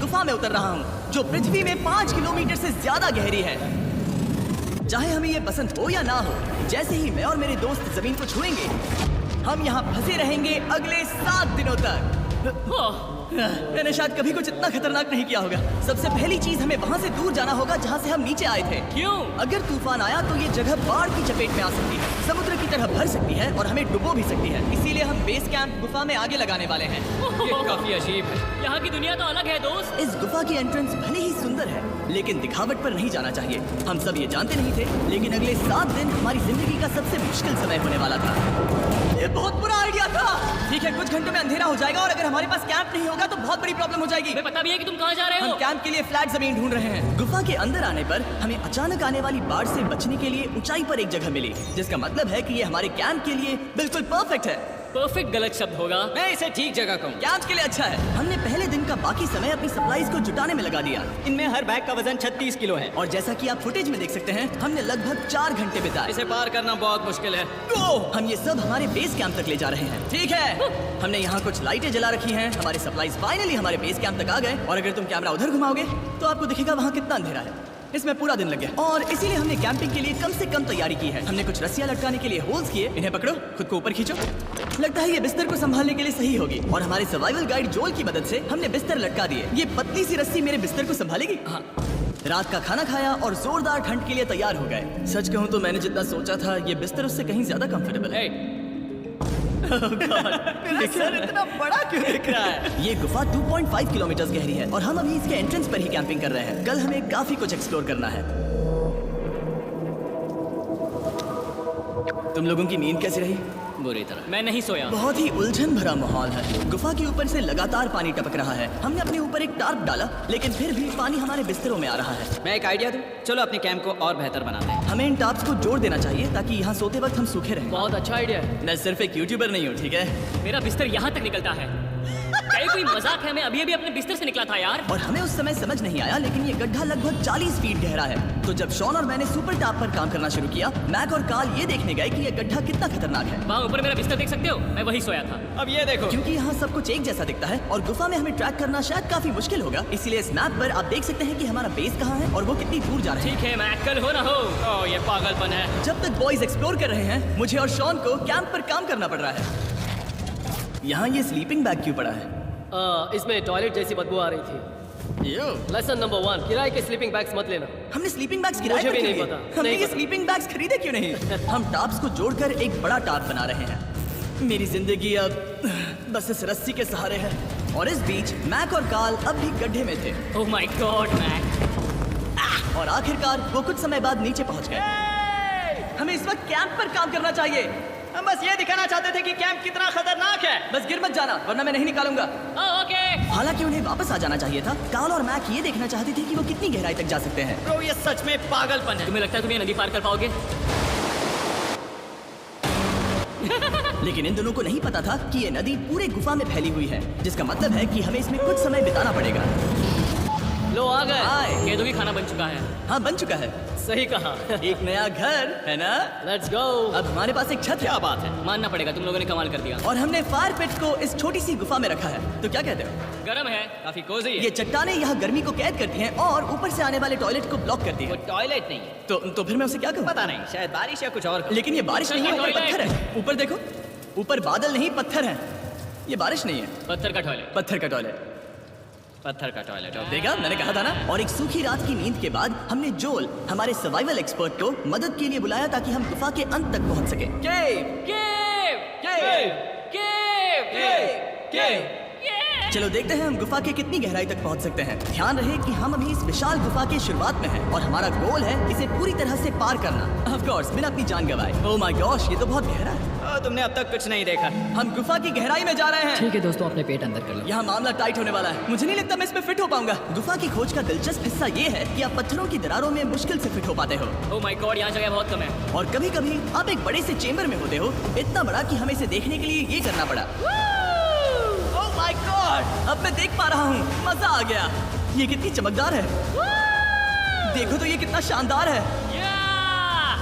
गुफा में उतर रहा हूँ जो पृथ्वी में 5 किलोमीटर से ज्यादा गहरी है। चाहे हमें ये पसंद हो या ना हो, जैसे ही मैं और मेरे दोस्त जमीन को छुएंगे, हम यहाँ फंसे रहेंगे अगले 7 दिनों तक। मैंने शायद कभी कुछ इतना खतरनाक नहीं किया होगा। सबसे पहली चीज, हमें वहाँ से दूर जाना होगा जहाँ से हम नीचे आए थे। क्यों? अगर तूफान आया तो ये जगह बाढ़ की चपेट में आ सकती है, समुद्र की तरह भर सकती है और हमें डुबो भी सकती है। इसीलिए हम बेस कैंप गुफा में आगे लगाने वाले हैं। ये काफी अजीब है। यहाँ की दुनिया तो अलग है दोस्त। इस गुफा की एंट्रेंस भले ही सुंदर है, लेकिन दिखावट पर नहीं जाना चाहिए। हम सब ये जानते नहीं थे, लेकिन अगले 7 दिन हमारी जिंदगी का सबसे मुश्किल समय होने वाला था। ये बहुत बुरा आइडिया था। ठीक है, कुछ घंटों में अंधेरा हो जाएगा और अगर हमारे पास कैंप नहीं होगा तो बहुत बड़ी प्रॉब्लम हो जाएगी। हमें पता भी है कि तुम कहाँ जा रहे हो। हम कैंप के लिए फ्लैट जमीन ढूंढ रहे हैं। गुफा के अंदर आने पर हमें अचानक आने वाली बाढ़ से बचने के लिए ऊंचाई पर एक जगह मिली, जिसका मतलब है कि ये हमारे कैंप के लिए बिल्कुल परफेक्ट है। परफेक्ट गलत शब्द होगा। मैं इसे ठीक जगह कहूँ। कैंप के लिए अच्छा है। हमने पहले दिन का बाकी समय अपनी सप्लाईज को जुटाने में लगा दिया। इनमें हर बैग का वजन 36 किलो है और जैसा कि आप फुटेज में देख सकते हैं, हमने लगभग 4 घंटे बिताए। इसे पार करना बहुत मुश्किल है। हम ये सब हमारे बेस कैंप तक ले जा रहे हैं। ठीक है, हमने यहाँ कुछ लाइटें जला रखी हैं। हमारे सप्लाईज फाइनली हमारे बेस कैंप तक आ गए और अगर तुम कैमरा उधर घुमाओगे तो आपको दिखेगा वहाँ कितना अंधेरा है। इसमें पूरा दिन लग गया और इसीलिए हमने कैंपिंग के लिए कम से कम तैयारी की है। हमने कुछ रस्सियां लटकाने के लिए होल्स किए। इन्हें पकड़ो, खुद को ऊपर खींचो। लगता है ये बिस्तर को संभालने के लिए सही होगी और हमारे सर्वाइवल गाइड जोल की मदद से हमने बिस्तर लटका दिए। ये पतली सी रस्सी मेरे बिस्तर को संभालेगी। हाँ। रात का खाना खाया और जोरदार ठंड के लिए तैयार हो गए। सच कहूँ तो मैंने जितना सोचा था, ये बिस्तर उससे कहीं ज्यादा कंफर्टेबल है। मेरा सर इतना बड़ा क्यों दिख रहा है? ये गुफा 2.5 किलोमीटर गहरी है और हम अभी इसके एंट्रेंस पर ही कैंपिंग कर रहे हैं। कल हमें काफी कुछ एक्सप्लोर करना है। तुम लोगों की नींद कैसी रही? बुरी तरह। मैं नहीं सोया। बहुत ही उलझन भरा माहौल है। गुफा के ऊपर से लगातार पानी टपक रहा है। हमने अपने ऊपर एक टार्प डाला, लेकिन फिर भी पानी हमारे बिस्तरों में आ रहा है। मैं एक आइडिया दूं? चलो अपने कैंप को और बेहतर बनाते हैं। हमें इन टार्प्स को जोड़ देना चाहिए ताकि यहाँ सोते वक्त हम सूखे रहें। बहुत अच्छा आइडिया है। मैं सिर्फ एक यूट्यूबर नहीं हूँ, ठीक है? मेरा बिस्तर यहाँ तक निकलता है। क्या ये कोई मजाक है? मैं अभी अभी अपने बिस्तर से निकला था यार। और हमें उस समय समझ नहीं आया, लेकिन ये गड्ढा लगभग 40 फीट गहरा है। तो जब शॉन और मैंने सुपर टॉप पर काम करना शुरू किया, मैक और कार्ल ये देखने गए कि ये गड्ढा कितना खतरनाक है। वहाँ ऊपर मेरा बिस्तर देख सकते हो? मैं वही सोया था। अब ये देखो। क्योंकि यहाँ सब कुछ एक जैसा दिखता है और गुफा में हमें ट्रैक करना शायद काफी मुश्किल होगा, इसलिए इस मैप पर आप देख सकते हैं कि हमारा बेस कहाँ है और वो कितनी दूर जा रहे हैं। ठीक है, मैं कल हो ना हो। ओह, ये पागलपन है। जब तक बॉयज एक्सप्लोर कर रहे हैं, मुझे और शॉन को कैंप पर काम करना पड़ रहा है। यहाँ ये स्लीपिंग बैग क्यों पड़ा है? इसमें टॉयलेट जैसी बदबू आ रही थी। लेसन नंबर 1, किराए के स्लीपिंग बैग्स मत लेना। हमने स्लीपिंग बैग्स किराए मुझे पर भी क्यों नहीं लिए? पता। हमने नहीं ये पता। स्लीपिंग बैग्स खरीदे क्यों नहीं? हम टाप्स को जोड़कर एक बड़ा टाप बना रहे हैं। मेरी जिंदगी अब बस इस रस्सी के सहारे है। और इस बीच मैक और कार्ल अब भी गड्ढे में थे। Oh my god Mac. और आखिरकार वो कुछ समय बाद नीचे पहुंच गए। हमें इस वक्त कैंप पर काम करना चाहिए। हम बस ये दिखाना चाहते थे कि कैंप कितना खतरनाक है। बस गिर मत जाना, वरना मैं नहीं निकालूंगा। ओके। हालांकि उन्हें वापस आ जाना चाहिए था। कार्ल और मैक ये देखना चाहते थे कि वो कितनी गहराई तक जा सकते हैं। ब्रो, ये सच में पागलपन है। तुम्हें लगता है तुम ये नदी पार कर पाओगे? लेकिन इन दोनों को नहीं पता था कि ये नदी पूरे गुफा में फैली हुई है, जिसका मतलब है कि हमें इसमें कुछ समय बिताना पड़ेगा। लो आ गए। हाय। केदो की खाना बन चुका है। हाँ, बन चुका है। सही कहा। एक नया घर है ना? Let's go. अब हमारे पास एक छत है। क्या बात है। मानना पड़ेगा, तुम लोगों ने कमाल कर दिया। और हमने फायर पिट को इस छोटी सी गुफा में रखा है। तो क्या कहते हो? गरम है। काफी कोजी है। ये चट्टानें यहाँ गर्मी को कैद करती हैं और ऊपर से आने वाले टॉयलेट को ब्लॉक करती वो हैं। टॉयलेट नहीं है। तो फिर मैं उसे क्या कहूँ? पता नहीं, शायद बारिश या कुछ और। लेकिन ये बारिश नहीं है, ऊपर टॉयलेट। पत्थर है। ऊपर देखो, ऊपर बादल नहीं पत्थर है। ये बारिश नहीं है, पत्थर का टॉयलेट। पत्थर का टॉयलेट। पत्थर का टॉयलेट। देखा, मैंने कहा था ना। और एक सूखी रात की नींद के बाद हमने जोल, हमारे सर्वाइवल एक्सपर्ट को मदद के लिए बुलाया ताकि हम गुफा के अंत तक पहुंच सके। केव! केव! केव! केव! केव! चलो देखते हैं हम गुफा के कितनी गहराई तक पहुंच सकते हैं। ध्यान रहे कि हम अभी इस विशाल गुफा के शुरुआत में हैं और हमारा गोल है इसे पूरी तरह से पार करना। ऑफ कोर्स, बिना अपनी जान गंवाए। ओह माय गॉश, ये तो बहुत गहरा है। तुमने अब तक कुछ नहीं देखा। हम गुफा की गहराई में जा रहे हैं। ठीक है दोस्तों, अपने पेट अंदर कर लो। यहाँ मामला टाइट होने वाला है। मुझे नहीं लगता मैं इसमें फिट हो पाऊंगा। गुफा की खोज का दिलचस्प हिस्सा ये है कि आप पत्थरों की दरारों में मुश्किल से फिट हो पाते हो। ओह माय गॉड, यहाँ जगह बहुत कम है। और कभी कभी आप एक बड़े से चेंबर में होते हो, इतना बड़ा कि हमें इसे देखने के लिए ये करना पड़ा। ओह माय गॉड, अब मैं देख पा रहा हूँ। मजा आ गया। ये कितनी चमकदार है। देखो तो ये कितना शानदार है।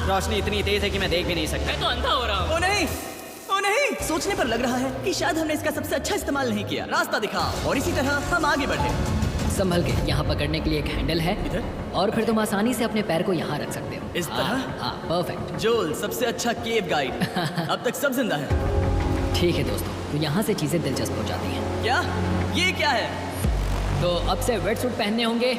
रोशनी इतनी तेज है कि मैं देख भी नहीं सकता। मैं तो अंधा हो रहा हूँ। ओ नहीं, ओ नहीं। सोचने पर लग रहा है कि शायद हमने इसका सबसे अच्छा इस्तेमाल नहीं किया। रास्ता दिखा और इसी तरह हम आगे बढ़े। संभल के। यहाँ पकड़ने के लिए एक हैंडल है इधर? और फिर तुम आसानी से अपने पैर को यहाँ रख सकते हो। इस तरह? हाँ परफेक्ट। जोल सबसे अच्छा केव गाइड। अब तक सब जिंदा है। ठीक है दोस्तों, तो यहाँ से चीजें दिलचस्प हो जाती हैं। क्या? ये क्या है? तो अब से वेट सूट पहनने होंगे,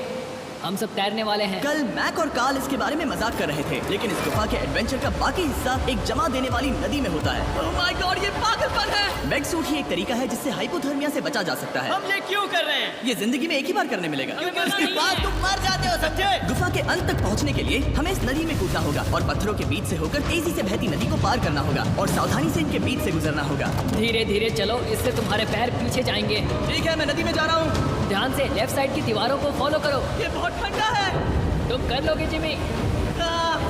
हम सब तैरने वाले हैं। कल मैक और कार्ल इसके बारे में मजाक कर रहे थे, लेकिन इस गुफा के एडवेंचर का बाकी हिस्सा एक जमा देने वाली नदी में होता है। ओह माय गॉड, ये पागलपन है। वेट सूट ही एक तरीका है जिससे हाइपोथर्मिया से बचा जा सकता है। हम ये क्यों कर रहे हैं? ये जिंदगी में एक ही बार करने मिलेगा। क्योंकि उसके बाद तुम मर जाते हो, समझे? गुफा के अंत तक पहुंचने के लिए हमें इस नदी में कूदना होगा और पत्थरों के बीच से होकर तेजी से बहती नदी को पार करना होगा और सावधानी से इनके बीच से गुजरना होगा। धीरे धीरे चलो, इससे तुम्हारे पैर पीछे जाएंगे। ठीक है, मैं नदी में जा रहा हूँ। ध्यान से लेफ्ट साइड की दीवारों को फॉलो करो। ये बहुत ठंडा है। तुम कर लोगे जिमी।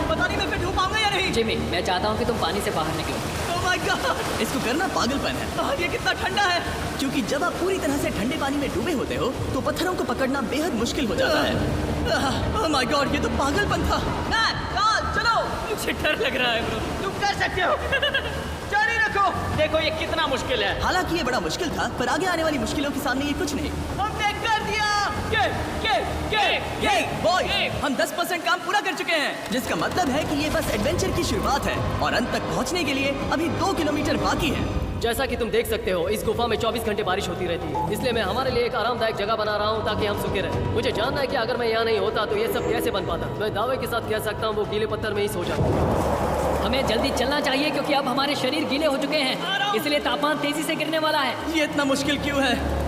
पता नहीं मैं फिर डूब पाऊंगा या नहीं। जिमी, मैं चाहता हूँ कि तुम पानी से बाहर निकलो। ओह माय गॉड, इसको करना पागलपन है। ये कितना ठंडा है। क्योंकि जब आप पूरी तरह से ठंडे पानी में डूबे होते हो तो पत्थरों को पकड़ना बेहद मुश्किल हो जाता है। ओह माय गॉड, ये तो पागलपन था। चलो, मुझे डर लग रहा है ब्रो। तुम कर सकते हो। जारी रखो। देखो ये कितना मुश्किल है। हालांकि ये बड़ा मुश्किल था, पर आगे आने वाली मुश्किलों के सामने ये कुछ नहीं। हमने कर दिया। ये बॉय, हम 10% काम पूरा कर चुके हैं, जिसका मतलब है कि ये बस एडवेंचर की शुरुआत है और अंत तक पहुंचने के लिए अभी 2 किलोमीटर बाकी है। जैसा कि तुम देख सकते हो, इस गुफा में 24 घंटे बारिश होती रहती है, इसलिए मैं हमारे लिए एक आरामदायक जगह बना रहा हूँ ताकि हम सूखे रहें। मुझे जानना है कि अगर मैं यहाँ नहीं होता तो ये सब कैसे बन पाता। मैं दावे के साथ कह सकता हूँ वो गीले पत्थर में ही सो जाता। हमें जल्दी चलना चाहिए क्योंकि अब हमारे शरीर गीले हो चुके हैं, इसलिए तापमान तेजी से गिरने वाला है। ये इतना मुश्किल क्यों है?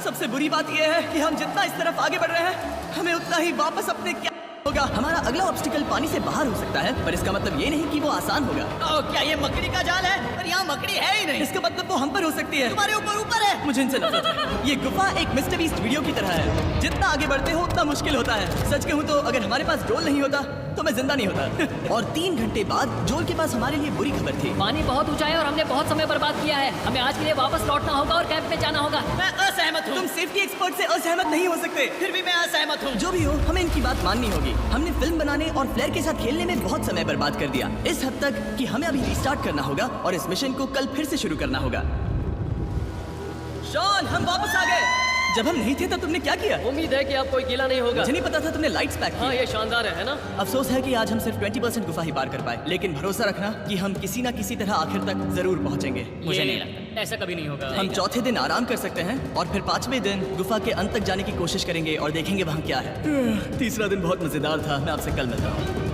सबसे बुरी बात यह है कि हम जितना इस तरफ आगे बढ़ रहे हैं, हमें उतना ही वापस अपने क्या होगा। हमारा अगला ऑब्स्टिकल पानी से बाहर हो सकता है, पर इसका मतलब ये नहीं कि वो आसान होगा। क्या ये मकड़ी का जाल है? पर यहाँ मकड़ी है ही नहीं। इसका मतलब वो हम पर हो सकती है। तुम्हारे ऊपर है। मुझे इनसे नफरत है। ये गुफा एक मिस्टर बीस्ट वीडियो की तरह है। जितना आगे बढ़ते हो उतना मुश्किल होता है। सच कहूँ तो अगर हमारे पास जोल नहीं होता तो मैं जिंदा नहीं होता। और 3 घंटे बाद जोल के पास हमारे लिए बुरी खबर थी। पानी बहुत ऊंचा है और हमने बहुत समय बर्बाद किया है। हमें आज के लिए वापस लौटना होगा और कैंप में जाना होगा। मैं असहमत हूँ। तुम सेफ्टी एक्सपर्ट से असहमत नहीं हो सकते। फिर भी मैं असहमत हूँ। जो भी हो, हमें इनकी बात माननी होगी। हमने फिल्म बनाने और फ्लेयर के साथ खेलने में बहुत समय बर्बाद कर दिया, इस हद तक कि हमें अभी रिस्टार्ट करना होगा और इस मिशन को कल फिर से शुरू करना होगा। शॉन, हम वापस आ गए। जब हम नहीं थे तब तुमने क्या किया? उम्मीद है कि अब कोई गीला नहीं होगा। मुझे नहीं पता था तुमने लाइट्स पैक हाँ, की। ये शानदार है ना? अफसोस है कि आज हम सिर्फ 20% गुफा ही पार कर पाए, लेकिन भरोसा रखना कि हम किसी ना किसी तरह आखिर तक जरूर पहुंचेंगे। मुझे नहीं लगता ऐसा कभी नहीं होगा। हम चौथे दिन आराम कर सकते हैं और फिर 5वें दिन गुफा के अंत तक जाने की कोशिश करेंगे और देखेंगे वहाँ क्या है। तीसरा दिन बहुत मजेदार था। मैं आपसे कल मिलता हूँ।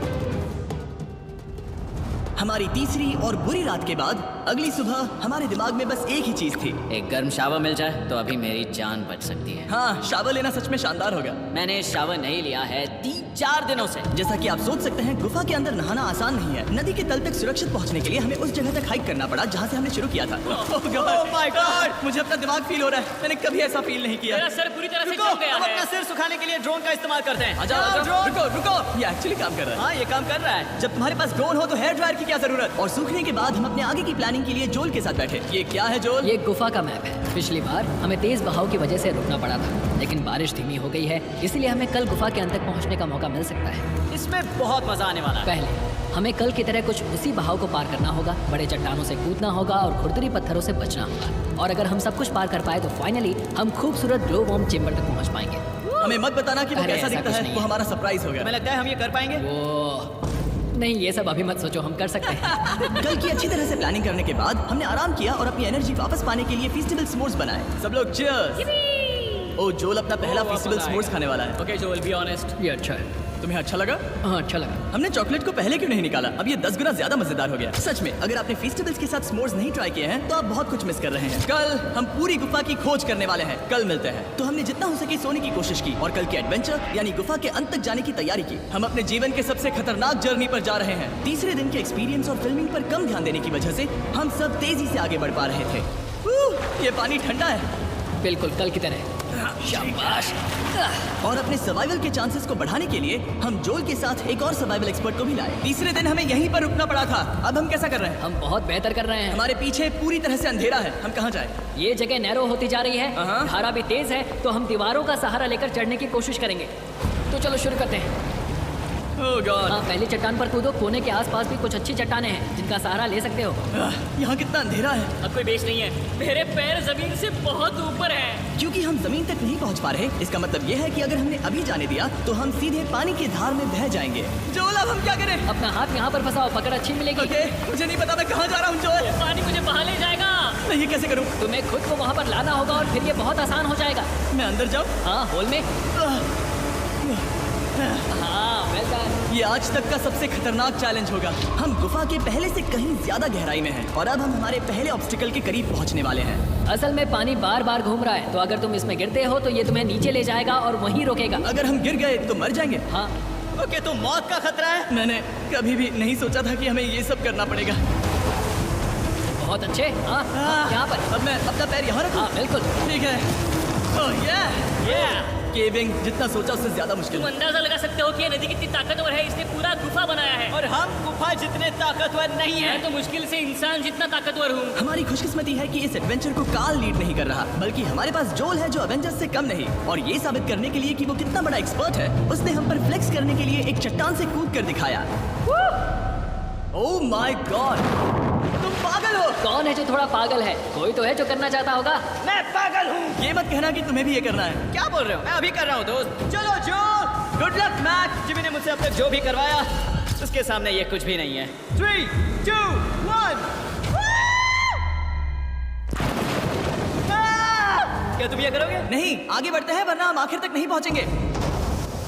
हमारी तीसरी और बुरी रात के बाद अगली सुबह हमारे दिमाग में बस एक ही चीज थी। एक गर्म शावर मिल जाए तो अभी मेरी जान बच सकती है। हाँ, शावर लेना सच में शानदार होगा। मैंने शावर नहीं लिया है 3-4 दिनों से। जैसा कि आप सोच सकते हैं, गुफा के अंदर नहाना आसान नहीं है। नदी के तल तक सुरक्षित पहुंचने के लिए हमें उस जगह तक हाइक करना पड़ा जहाँ से हमने शुरू किया था। Oh my God! मुझे अपना दिमाग फील हो रहा है। मैंने कभी ऐसा फील नहीं किया। मेरा सर पूरी तरह से रुको, जम गया हम अपना है। सिर सुखाने के लिए ड्रोन का इस्तेमाल करते हैं। रुको रुको, ये एक्चुअली काम कर रहा है। हाँ, ये काम कर रहा है। जब तुम्हारे पास ड्रोन हो तो हेयर ड्रायर की क्या जरूरत। और सूखने के बाद हम अपने आगे की प्लानिंग के लिए जोल के साथ बैठे। ये क्या है जोल? ये गुफा का मैप है। पिछली बार हमें तेज बहाव की वजह से रुकना पड़ा था, लेकिन बारिश धीमी हो गई है, इसलिए हमें कल गुफा के अंत तक पहुंचने का मौका मिल सकता है। इसमें बहुत मजा आने वाला है। पहले हमें कल की तरह कुछ उसी बहाव को पार करना होगा, बड़े चट्टानों से कूदना होगा और खुरदरी पत्थरों से बचना होगा। और अगर हम सब कुछ पार कर पाए तो फाइनली हम खूबसूरत ग्लो वॉर्म चेम्बर तक पहुंच पाएंगे। हमें मत बताना कि वो अरे, कैसा ऐसा दिखता कुछ है। नहीं वो है। हमारा सरप्राइज होगा। हमें लगता है हम ये कर पाएंगे। वो नहीं, ये सब अभी मत सोचो, हम कर सकते हैं। कल की अच्छी तरह से प्लानिंग करने के बाद हमने आराम किया और अपनी एनर्जी वापस पाने के लिए फेस्टिवल स्मोर्स बनाए। सब लोग चीयर्स। ओ, जोल अपना पहला फेस्टिवल स्मोर्स खाने वाला है। ओके जोल, बी ऑनेस्ट। ये अच्छा है। तुम्हें अच्छा लगा? हाँ, अच्छा लगा। हमने चॉकलेट को पहले क्यों नहीं निकाला? अब ये 10 गुना ज्यादा मजेदार हो गया। सच में, अगर आपने फेस्टिवल्स के साथ स्मोर्स नहीं ट्राई किए हैं तो आप बहुत कुछ मिस कर रहे हैं। कल हम पूरी गुफा की खोज करने वाले हैं। कल मिलते हैं। तो हमने जितना हो सके सोने की कोशिश की और कल के एडवेंचर यानी गुफा के अंत तक जाने की तैयारी की। हम अपने जीवन के सबसे खतरनाक जर्नी पर जा रहे हैं। तीसरे दिन के एक्सपीरियंस और फिल्मिंग पर कम ध्यान देने की वजह से हम सब तेजी से आगे बढ़ पा रहे थे। ये पानी ठंडा है। बिल्कुल कल की तरह। शाबाश। और अपने सर्वाइवल के चांसेस को बढ़ाने के लिए हम जोल के साथ एक और सर्वाइवल एक्सपर्ट को भी लाए। तीसरे दिन हमें यहीं पर रुकना पड़ा था। अब हम कैसा कर रहे हैं? हम बहुत बेहतर कर रहे हैं। हमारे पीछे पूरी तरह से अंधेरा है। हम कहाँ जाए? ये जगह नैरो होती जा रही है, हाँ। धारा भी तेज है, तो हम दीवारों का सहारा लेकर चढ़ने की कोशिश करेंगे। तो चलो शुरू करते हैं। Oh God! हाँ, पहली चट्टान पर कूदो। कोने के आसपास भी कुछ अच्छी चट्टानें हैं जिनका सहारा ले सकते हो। यहाँ कितना अंधेरा है। अब कोई बेस नहीं है। मेरे पैर जमीन से बहुत ऊपर है। क्योंकि हम जमीन तक नहीं पहुंच पा रहे, इसका मतलब ये है कि अगर हमने अभी जाने दिया तो हम सीधे पानी की धार में बह जाएंगे। जोल, अब हम क्या करें? अपना हाथ यहाँ पर फंसाओ, पकड़ अच्छी मिलेगी। ओके, मुझे नहीं पता मैं कहाँ जा रहा हूँ जोल। पानी मुझे बाहर ले जाएगा। मैं ये कैसे करूँ? तुम्हें खुद को वहाँ पर लाना होगा और फिर ये बहुत आसान हो जाएगा। मैं अंदर जाऊँ? हाँ, होल में। हाँ, वेल डन। ये आज तक का सबसे खतरनाक चैलेंज होगा। हम गुफा के पहले से कहीं ज्यादा गहराई में हैं और अब हम हमारे पहले ऑब्स्टिकल के करीब पहुंचने वाले हैं। असल में पानी बार बार घूम रहा है, तो अगर तुम इसमें गिरते हो तो ये तुम्हें नीचे ले जाएगा और वहीं रोकेगा। अगर हम गिर गए तो मर जाएंगे। हाँ, ओके, तो मौत का खतरा है। मैंने कभी भी नहीं सोचा था कि हमें ये सब करना पड़ेगा। बहुत अच्छे। हाँ, यहाँ पर। अब मैं अपना पैर यहाँ रखूँ? हाँ, बिल्कुल। ठीक है। ओह yeah! केविंग जितना सोचा उससे ज्यादा मुश्किल तुम है। अंदाजा लगा सकते हो कि ये नदी कितनी ताकतवर है। इसने पूरा गुफा बनाया है और हम गुफा जितने ताकतवर नहीं है। मैं तो मुश्किल से इंसान जितना ताकतवर हूँ। हमारी खुशकिस्मती है कि इस एडवेंचर को काल लीड नहीं कर रहा, बल्कि हमारे पास जोल है जो अवेंजर्स से कम नहीं। और ये साबित करने के लिए कि वो कितना बड़ा एक्सपर्ट है, उसने हम पर फ्लेक्स करने के लिए एक चट्टान से कूद कर दिखाया। ओह माय गॉड, तुम पागल हो। कौन है जो थोड़ा पागल है? कोई तो है जो करना चाहता होगा। मैं पागल हूँ। ये मत कहना कि तुम्हें भी ये करना है। क्या बोल रहे हो? मैं अभी कर रहा हूँ दोस्त। चलो जो, गुड लक मैक। जिमी ने मुझसे अब तक जो भी करवाया उसके सामने ये कुछ भी नहीं है। 3, 2, 1। क्या तुम ये करोगे? नहीं, आगे बढ़ते हैं वरना हम आखिर तक नहीं पहुंचेंगे।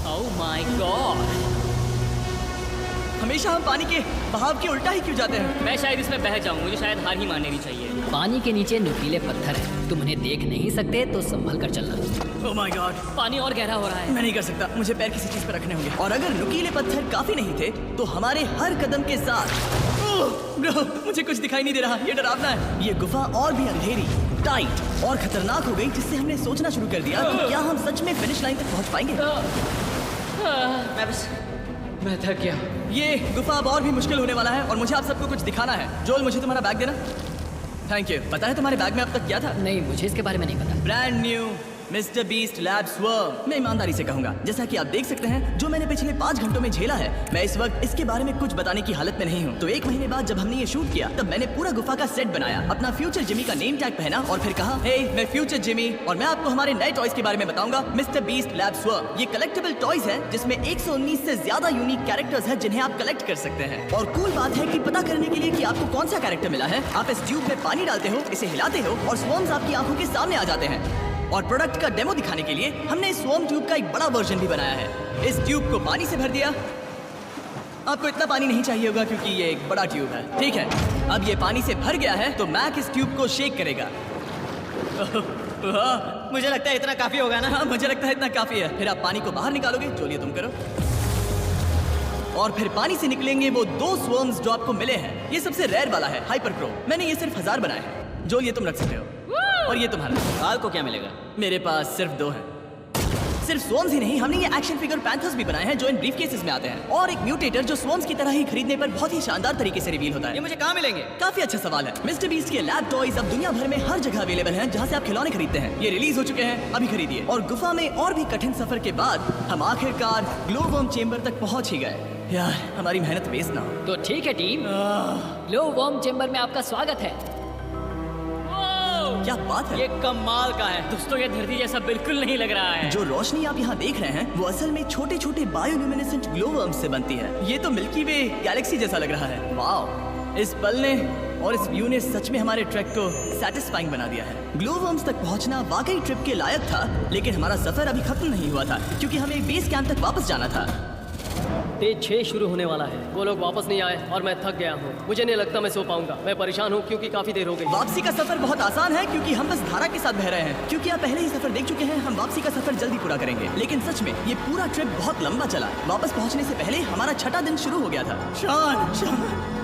ओह माय गॉड, हमेशा हम पानी के बहाव के उल्टा ही क्यों जाते हैं? मैं शायद इसमें बह जाऊँ। मुझे शायद हार ही मान लेनी चाहिए। पानी के नीचे नुकीले पत्थर हैं। तुम उन्हें देख नहीं सकते तो संभल कर चलना। ओह माय गॉड, पानी और गहरा हो रहा है। मैं नहीं कर सकता। मुझे पैर किसी चीज पर रखने होंगे। और अगर नुकीले पत्थर काफी नहीं थे तो हमारे हर कदम के साथ ब्रो, मुझे कुछ दिखाई नहीं दे रहा। ये डरावना है। ये गुफा और भी अंधेरी, टाइट और खतरनाक हो गई, जिससे हमने सोचना शुरू कर दिया कि क्या हम सच में फिनिश लाइन तक पहुंच पाएंगे। मैं थक गया। ये गुफा अब और भी मुश्किल होने वाला है और मुझे आप सबको कुछ दिखाना है। जोल, मुझे तुम्हारा बैग देना। Thank you. पता है तुम्हारे बैग में अब तक क्या था? नहीं, मुझे इसके बारे में नहीं पता। Brand new mister beast lab swarm. मैं ईमानदारी से कहूंगा, जैसा कि आप देख सकते हैं, जो मैंने पिछले 5 घंटों में झेला है, मैं इस वक्त इसके बारे में कुछ बताने की हालत में नहीं हूँ। तो 1 महीने बाद जब हमने ये शूट किया, तब मैंने पूरा गुफा का सेट बनाया, अपना फ्यूचर जिमी का नेम टैग पहना और फिर कहा, हे मैं फ्यूचर जिमी और मैं आपको हमारे नए टॉयज के बारे में बताऊंगा, मिस्टर बीस्ट लैब स्वर्म। ये कलेक्टेबल टॉयज है जिसमें 119 से ज्यादा यूनिक कैरेक्टर्स हैं जिन्हें आप कलेक्ट कर सकते हैं। और कूल बात है कि पता करने के लिए कि आपको कौन सा कैरेक्टर मिला है, आप इस ट्यूब में पानी डालते हो, इसे हिलाते हो और स्वॉर्म्स आपकी आंखों के सामने आ जाते हैं। और प्रोडक्ट का डेमो दिखाने के लिए हमने इस स्वॉर्म ट्यूब का एक बड़ा वर्जन भी बनाया है। इस ट्यूब को पानी से भर दिया। आपको इतना पानी नहीं चाहिए होगा क्योंकि ये एक बड़ा ट्यूब है। ठीक है, अब ये पानी से भर गया है तो मैक इस ट्यूब को शेक करेगा। मुझे लगता है इतना काफी होगा ना? हाँ, मुझे लगता है इतना काफी है। फिर आप पानी को बाहर निकालोगे, जो लिए तुम करो। और फिर पानी से निकलेंगे वो 2 स्वॉर्म्स जो आपको मिले हैं। ये सबसे रेयर वाला है, हाइपर प्रो। मैंने ये सिर्फ 1000 बनाए हैं। जो ये तुम रख सकते हो। और ये तुम्हारा। काल को क्या मिलेगा? मेरे पास सिर्फ 2 हैं। सिर्फ स्वॉर्म्स ही नहीं, हमने ये एक्शन फिगर पैंथर्स भी बनाए हैं जो इन ब्रीफ केसेस में आते हैं। और एक म्यूटेटर जो स्वॉर्म्स की तरह ही खरीदने पर बहुत ही शानदार तरीके से रिवील होता ये है। मुझे कहाँ मिलेंगे? काफी अच्छा सवाल है। मिस्टर बीस्ट के लैब टॉयज अब दुनिया भर में हर जगह अवेलेबल हैं जहां से आप खिलौने खरीदते हैं। ये रिलीज हो चुके हैं, अभी खरीदिए। और गुफा में और भी कठिन सफर के बाद हम आखिरकार ग्लो वर्म चेंबर तक पहुंच ही गए। यार, हमारी मेहनत वेस्ट ना हो। तो ठीक है टीम, ग्लो वर्म चेंबर में आपका स्वागत है। क्या बात है? ये कमाल का है। दोस्तों, ये धरती जैसा बिल्कुल नहीं लग रहा है। जो रोशनी आप यहाँ देख रहे हैं वो असल में छोटे छोटे बायोल्यूमिनेसेंट ग्लो वर्म्स से बनती है। ये तो मिल्की वे गैलेक्सी जैसा लग रहा है। वाओ, इस पल ने और इस व्यू ने सच में हमारे ट्रैक को सैटिस्फाइंग बना दिया है। ग्लो वर्म्स तक पहुंचना वाकई ट्रिप के लायक था, लेकिन हमारा सफर अभी खत्म नहीं हुआ था क्योंकि हमें एक बेस कैंप तक वापस जाना था। डे 6 शुरू होने वाला है। वो लोग वापस नहीं आए और मैं थक गया हूँ। मुझे नहीं लगता मैं सो पाऊंगा। मैं परेशान हूँ क्योंकि काफी देर हो गई। वापसी का सफर बहुत आसान है क्योंकि हम बस धारा के साथ बह रहे हैं। क्योंकि आप पहले ही सफर देख चुके हैं, हम वापसी का सफर जल्दी पूरा करेंगे। लेकिन सच में ये पूरा ट्रिप बहुत लंबा चला। वापस पहुंचने से पहले हमारा 6ठा दिन शुरू हो गया था। शान,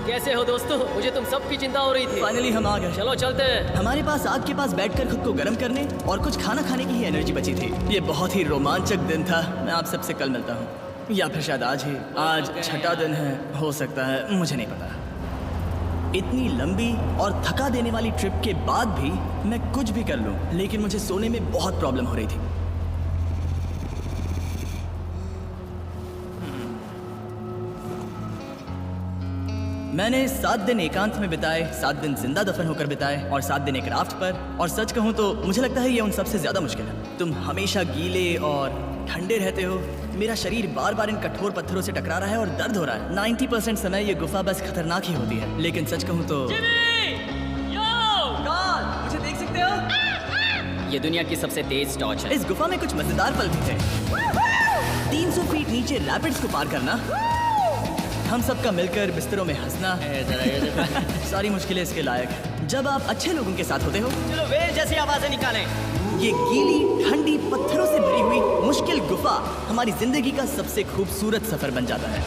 कैसे हो दोस्तों? मुझे तुम सबकी चिंता हो रही थी। फाइनली हम आ गए। चलो चलते हैं। हमारे पास आग के पास बैठकर खुद को गर्म करने और कुछ खाना खाने की ही एनर्जी बची थी। ये बहुत ही रोमांचक दिन था। मैं आप सबसे कल मिलता हूँ, या फिर शायद आज ही। आज 6ठा दिन है, हो सकता है, मुझे नहीं पता। इतनी लंबी और थका देने वाली ट्रिप के बाद भी मैं कुछ भी कर लूं, लेकिन मुझे सोने में बहुत प्रॉब्लम हो रही थी। मैंने 7 दिन एकांत में बिताए, 7 दिन जिंदा दफन होकर बिताए और 7 दिन एक राफ्ट पर। और सच कहूँ तो मुझे लगता है ये उन सबसे ज्यादा मुश्किल है। तुम हमेशा गीले और ठंडे रहते हो। मेरा शरीर बार बार इन कठोर पत्थरों से टकरा रहा है और दर्द हो रहा है। 90% समय ये गुफा बस खतरनाक ही होती है। लेकिन सच कहूँ तो मुझे देख सकते हो? ये दुनिया की सबसे तेज टॉर्च है। इस गुफा में कुछ मजेदार पल भी थे। 300 फीट नीचे रैपिड्स को पार करना, हम सबका मिलकर बिस्तरों में हंसना, सारी मुश्किलें इसके लायक हैं। जब आप अच्छे लोगों के साथ होते हो। चलो वेल जैसी आवाजें निकालें। ये गीली ठंडी पत्थरों से भरी हुई मुश्किल गुफा हमारी जिंदगी का सबसे खूबसूरत सफर बन जाता है।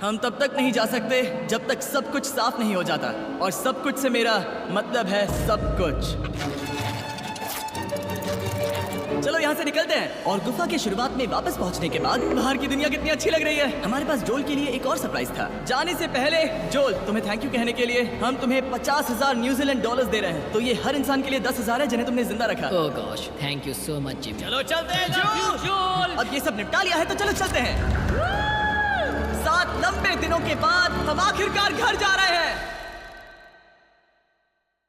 हम तब तक नहीं जा सकते जब तक सब कुछ साफ नहीं हो जाता। और सब कुछ से मेरा मतलब है सब कुछ। चलो यहाँ से निकलते हैं। और गुफा के शुरुआत में वापस पहुँचने के बाद बाहर की दुनिया कितनी अच्छी लग रही है। हमारे पास जोल के लिए एक और सरप्राइज था। जाने से पहले जोल, तुम्हें थैंक यू कहने के लिए हम तुम्हें 50,000 न्यूजीलैंड डॉलर्स दे रहे हैं। तो ये हर इंसान के लिए 10,000 है जिन्हें तुमने जिंदा रखा। Oh gosh, thank you so much Jimmy. चलो चलते हैं जोल। अब ये सब निपटा लिया है तो चलो चलते हैं। 7 लंबे दिनों के बाद हम आखिरकार घर जा रहे हैं।